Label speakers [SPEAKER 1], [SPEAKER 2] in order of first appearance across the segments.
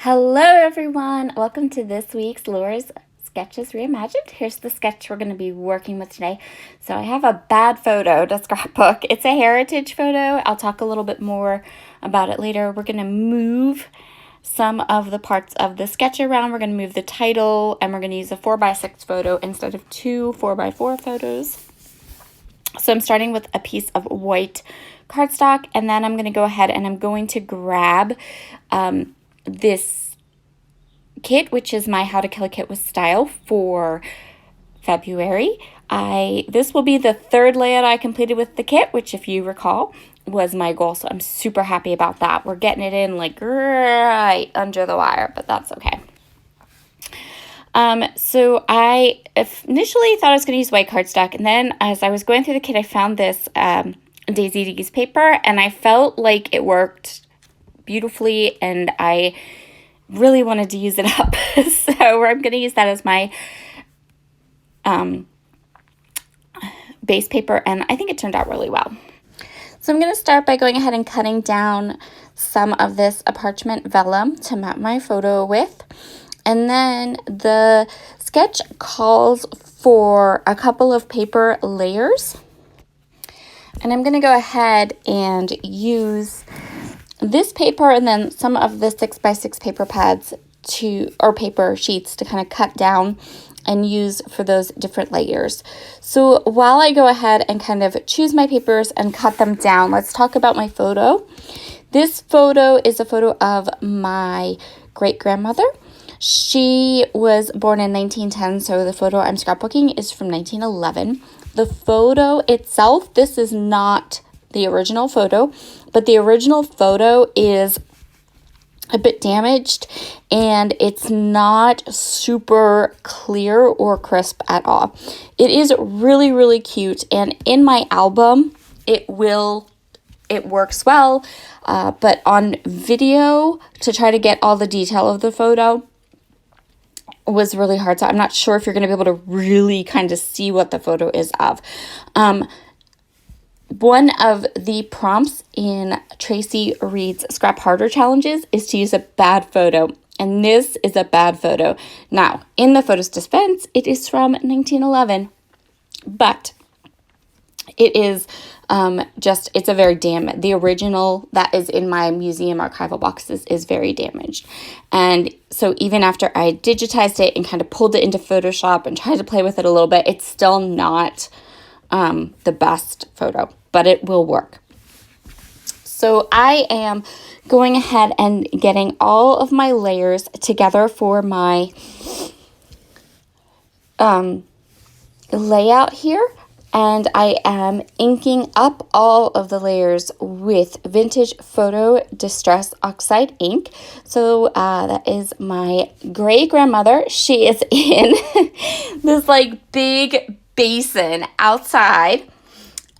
[SPEAKER 1] Hello everyone! Welcome to this week's Laura's Sketches Reimagined. Here's the sketch we're going to be working with today. So I have a bad photo to scrapbook. It's a heritage photo. I'll talk a little bit more about it later. We're going to move some of the parts of the sketch around. We're going to move the title, and we're going to use a 4x6 photo instead of two 4x4 photos. So I'm starting with a piece of white cardstock, and then I'm going to go ahead and I'm going to grab this kit, which is my How to Kill a Kit with Style for February. This will be the third layout I completed with the kit, which, if you recall, was my goal. So I'm super happy about that. We're getting it in like right under the wire, but that's okay. So I initially thought I was going to use white cardstock, and then as I was going through the kit, I found this Daisy D's paper, and I felt like it worked beautifully, and I really wanted to use it up. So I'm going to use that as my base paper, and I think it turned out really well. So I'm going to start by going ahead and cutting down some of this parchment vellum to map my photo with. And then the sketch calls for a couple of paper layers. And I'm going to go ahead and use this paper and then some of the 6x6 paper pads or paper sheets to kind of cut down and use for those different layers. So while I go ahead and kind of choose my papers and cut them down, let's talk about my photo. This photo is a photo of my great-grandmother. She was born in 1910, so the photo I'm scrapbooking is from 1911. The photo itself, this is not the original photo, but the original photo is a bit damaged and it's not super clear or crisp at all. It is really, really cute, and in my album it works well, but on video to try to get all the detail of the photo was really hard, so I'm not sure if you're going to be able to really kind of see what the photo is of. One of the prompts in Tracy Reed's Scrap Harder challenges is to use a bad photo, and this is a bad photo. Now, in the photo's defense, it is from 1911, but it is it's a very damaged. The original that is in my museum archival boxes is very damaged. And so even after I digitized it and kind of pulled it into Photoshop and tried to play with it a little bit, it's still not the best photo, but it will work. So I am going ahead and getting all of my layers together for my layout here. And I am inking up all of the layers with Vintage Photo Distress Oxide ink. So that is my great-grandmother. She is in this like big basin outside,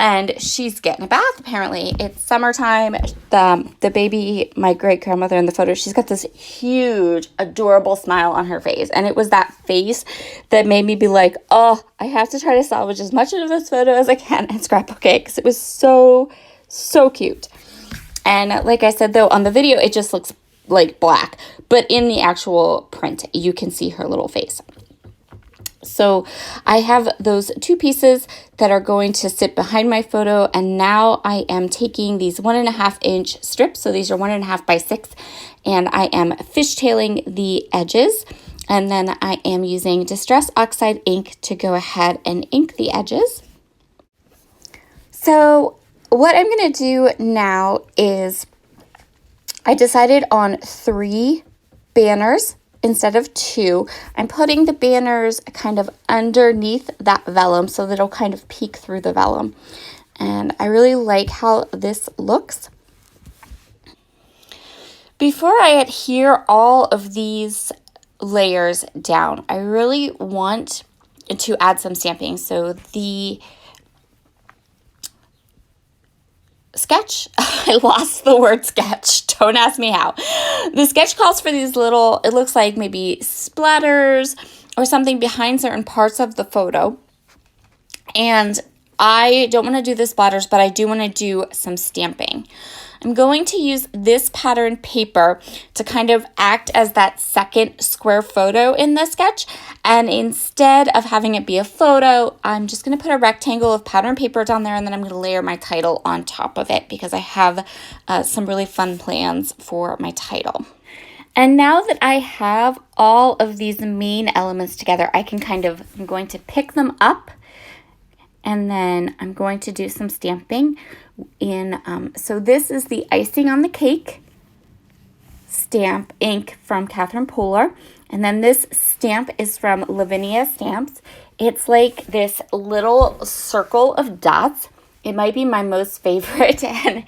[SPEAKER 1] and she's getting a bath apparently. It's summertime. The baby, my great-grandmother in the photo, she's got this huge, adorable smile on her face. And it was that face that made me be like, oh, I have to try to salvage as much of this photo as I can and scrapbook it, because it was so, so cute. And like I said, though, on the video, it just looks like black. But in the actual print, you can see her little face. So I have those two pieces that are going to sit behind my photo, and now I am taking these 1.5 inch strips, so these are 1.5 by 6, and I am fishtailing the edges, and then I am using Distress Oxide ink to go ahead and ink the edges. So what I'm going to do now is I decided on 3 banners instead of 2. I'm putting the banners kind of underneath that vellum so that it'll kind of peek through the vellum. And I really like how this looks. Before I adhere all of these layers down, I really want to add some stamping. So the sketch, I lost the word sketch, don't ask me how. The sketch calls for these little, it looks like maybe splatters or something behind certain parts of the photo. And I don't want to do the splatters, but I do want to do some stamping. I'm going to use this pattern paper to kind of act as that second square photo in the sketch. And instead of having it be a photo, I'm just going to put a rectangle of pattern paper down there, and then I'm going to layer my title on top of it because I have some really fun plans for my title. And now that I have all of these main elements together, I'm going to pick them up, and then I'm going to do some stamping so this is the icing on the cake stamp ink from Catherine Poehler. And then this stamp is from Lavinia Stamps. It's like this little circle of dots. It might be my most favorite, and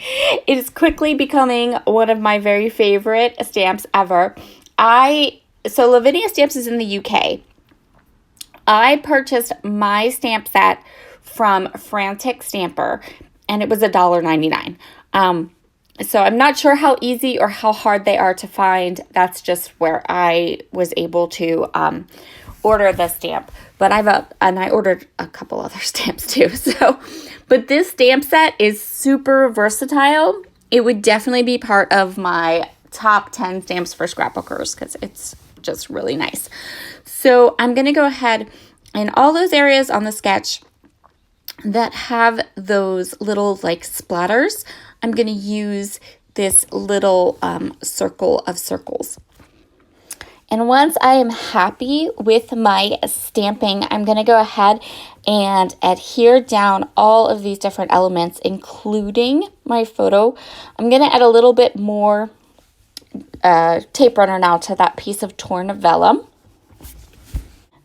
[SPEAKER 1] it is quickly becoming one of my very favorite stamps ever. So Lavinia Stamps is in the UK. I purchased my stamp set from Frantic Stamper, and it was $1.99. So I'm not sure how easy or how hard they are to find. That's just where I was able to order the stamp. But I ordered a couple other stamps too. But this stamp set is super versatile. It would definitely be part of my top 10 stamps for scrapbookers because it's just really nice. So I'm going to go ahead and all those areas on the sketch that have those little like splatters, I'm going to use this little circle of circles. And once I am happy with my stamping, I'm going to go ahead and adhere down all of these different elements, including my photo. I'm going to add a little bit more tape runner now to that piece of torn vellum.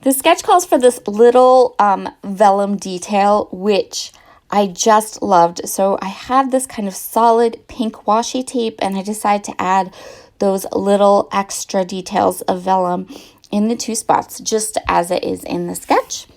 [SPEAKER 1] The sketch calls for this little vellum detail, which I just loved. So I have this kind of solid pink washi tape, and I decided to add those little extra details of vellum in the two spots, just as it is in the sketch.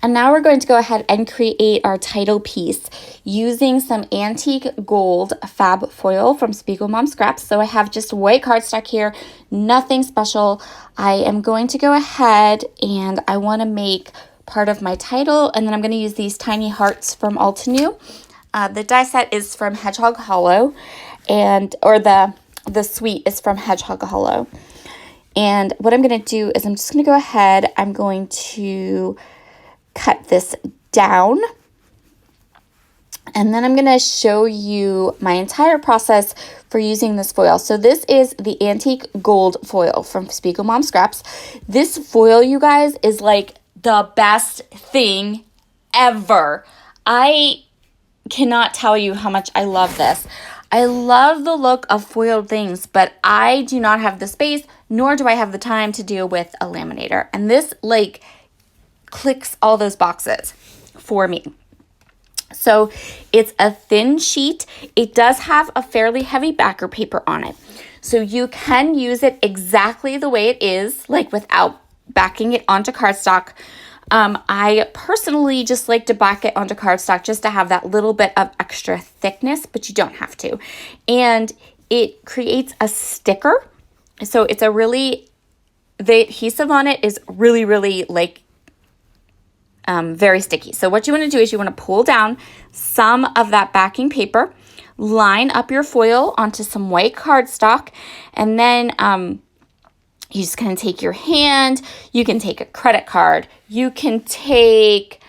[SPEAKER 1] And now we're going to go ahead and create our title piece using some antique gold fab foil from Spiegel Mom Scraps. So I have just white cardstock here, nothing special. I am going to go ahead and I want to make part of my title, and then I'm going to use these tiny hearts from Altenew. The die set is from Hedgehog Hollow, or the suite is from Hedgehog Hollow. And what I'm going to do is I'm just going to go ahead, I'm going to cut this down, and then I'm going to show you my entire process for using this foil. So this is the antique gold foil from Spiegel Mom Scraps. This foil, you guys, is like the best thing ever. I cannot tell you how much I love this. I love the look of foiled things, but I do not have the space, nor do I have the time to deal with a laminator. And this like clicks all those boxes for me. So it's a thin sheet. It does have a fairly heavy backer paper on it. So you can use it exactly the way it is, like without backing it onto cardstock. I personally just like to back it onto cardstock just to have that little bit of extra thickness, but you don't have to. And it creates a sticker. So it's the adhesive on it is really, really like very sticky. So what you want to do is you want to pull down some of that backing paper, line up your foil onto some white cardstock, and then you just kind of take your hand. You can take a credit card. You can take,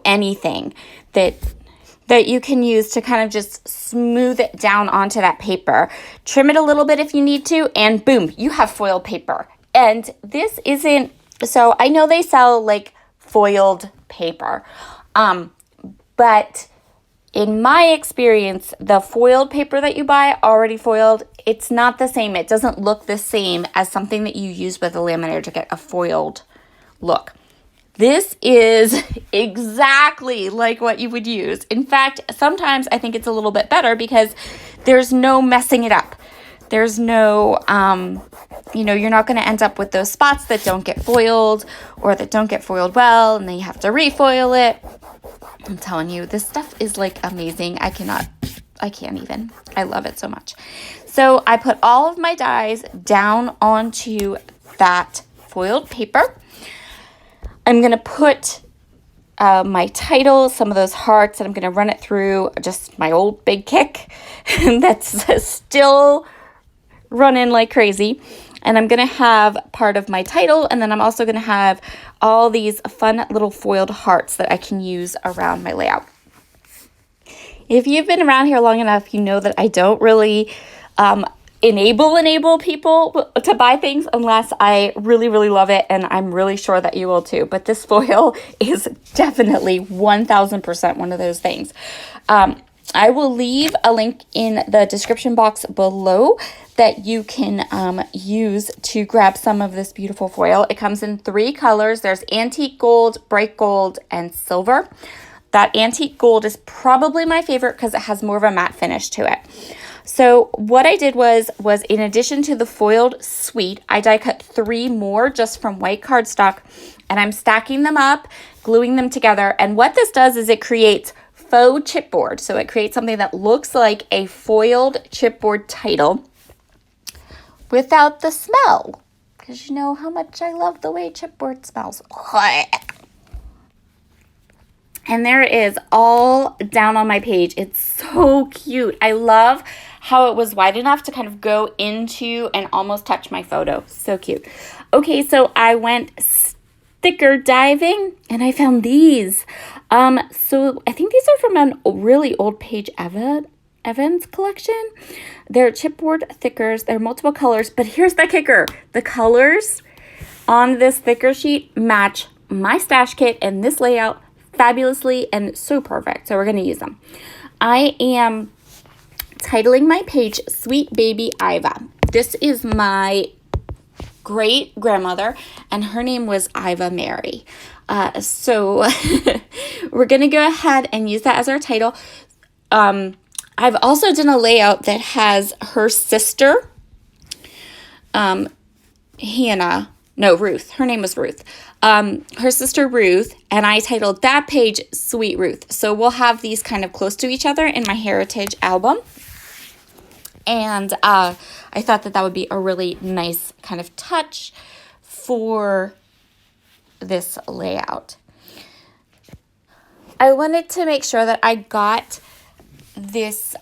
[SPEAKER 1] anything that you can use to kind of just smooth it down onto that paper. Trim it a little bit if you need to, and boom, you have foiled paper. And this isn't, so I know they sell like foiled paper, but in my experience, the foiled paper that you buy already foiled, it's not the same. It doesn't look the same as something that you use with a laminator to get a foiled look. This is exactly like what you would use. In fact, sometimes I think it's a little bit better because there's no messing it up. There's no, you're not going to end up with those spots that don't get foiled or that don't get foiled well, and then you have to refoil it. I'm telling you, this stuff is like amazing. I can't even. I love it so much. So I put all of my dies down onto that foiled paper. I'm going to put my title, some of those hearts, and I'm going to run it through just my old big kick that's still running like crazy. And I'm going to have part of my title, and then I'm also going to have all these fun little foiled hearts that I can use around my layout. If you've been around here long enough, you know that I don't really enable people to buy things unless I really, really love it, and I'm really sure that you will too. But this foil is definitely 1000% one of those things. I will leave a link in the description box below that you can use to grab some of this beautiful foil. It comes in 3 colors. There's antique gold, bright gold, and silver. That antique gold is probably my favorite because it has more of a matte finish to it. So what I did was in addition to the foiled suite, I die cut 3 more just from white cardstock, and I'm stacking them up, gluing them together. And what this does is it creates faux chipboard. So it creates something that looks like a foiled chipboard title without the smell, because you know how much I love the way chipboard smells. And there it is all down on my page. It's so cute. I love how it was wide enough to kind of go into and almost touch my photo. So cute. Okay, so I went sticker diving and I found these. So I think these are from a really old Paige Evans collection. They're chipboard thickers. They're multiple colors, but here's the kicker. The colors on this thicker sheet match my stash kit and this layout fabulously and so perfect. So we're going to use them. I am titling my page Sweet Baby Iva. This is my great grandmother, and her name was Iva Mary. So we're going to go ahead and use that as our title. I've also done a layout that has her sister, Ruth. Her name was Ruth. Her sister Ruth, and I titled that page Sweet Ruth. So we'll have these kind of close to each other in my heritage album. And I thought that would be a really nice kind of touch for this layout. I wanted to make sure that I got this,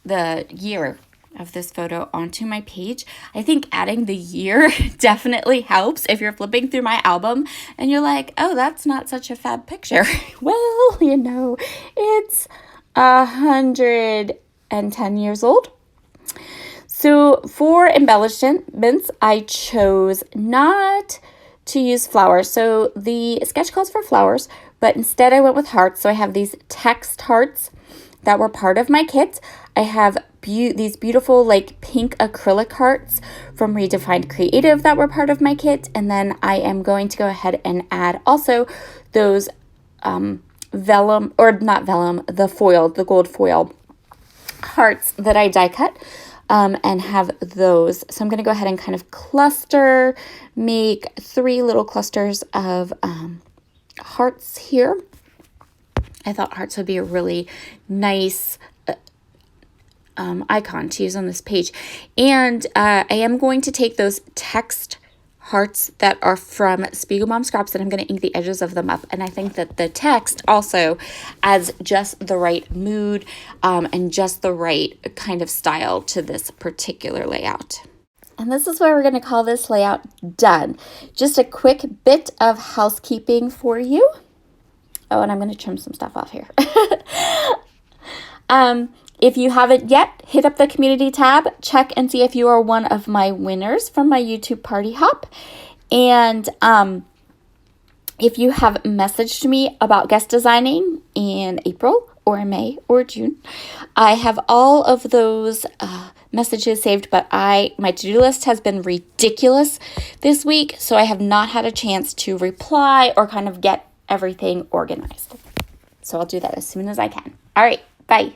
[SPEAKER 1] the year of this photo onto my page. I think adding the year definitely helps if you're flipping through my album and you're like, oh, that's not such a fab picture. Well, you know, it's 110 years old. So for embellishments, I chose not to use flowers. So the sketch calls for flowers, but instead I went with hearts. So I have these text hearts that were part of my kit. I have these beautiful like pink acrylic hearts from Redefined Creative that were part of my kit. And then I am going to go ahead and add also those vellum, or not vellum, the gold foil hearts that I die cut and have those. So I'm going to go ahead and kind of make 3 little clusters of hearts here. I thought hearts would be a really nice icon to use on this page. And I am going to take those text hearts that are from Spiegelbaum Scraps and I'm going to ink the edges of them up. And I think that the text also adds just the right mood and just the right kind of style to this particular layout. And this is where we're going to call this layout done. Just a quick bit of housekeeping for you. Oh, and I'm going to trim some stuff off here. If you haven't yet, hit up the community tab, check and see if you are one of my winners from my YouTube Party Hop. And if you have messaged me about guest designing in April or May or June, I have all of those messages saved, but my to-do list has been ridiculous this week, so I have not had a chance to reply or kind of get everything organized. So I'll do that as soon as I can. All right, bye.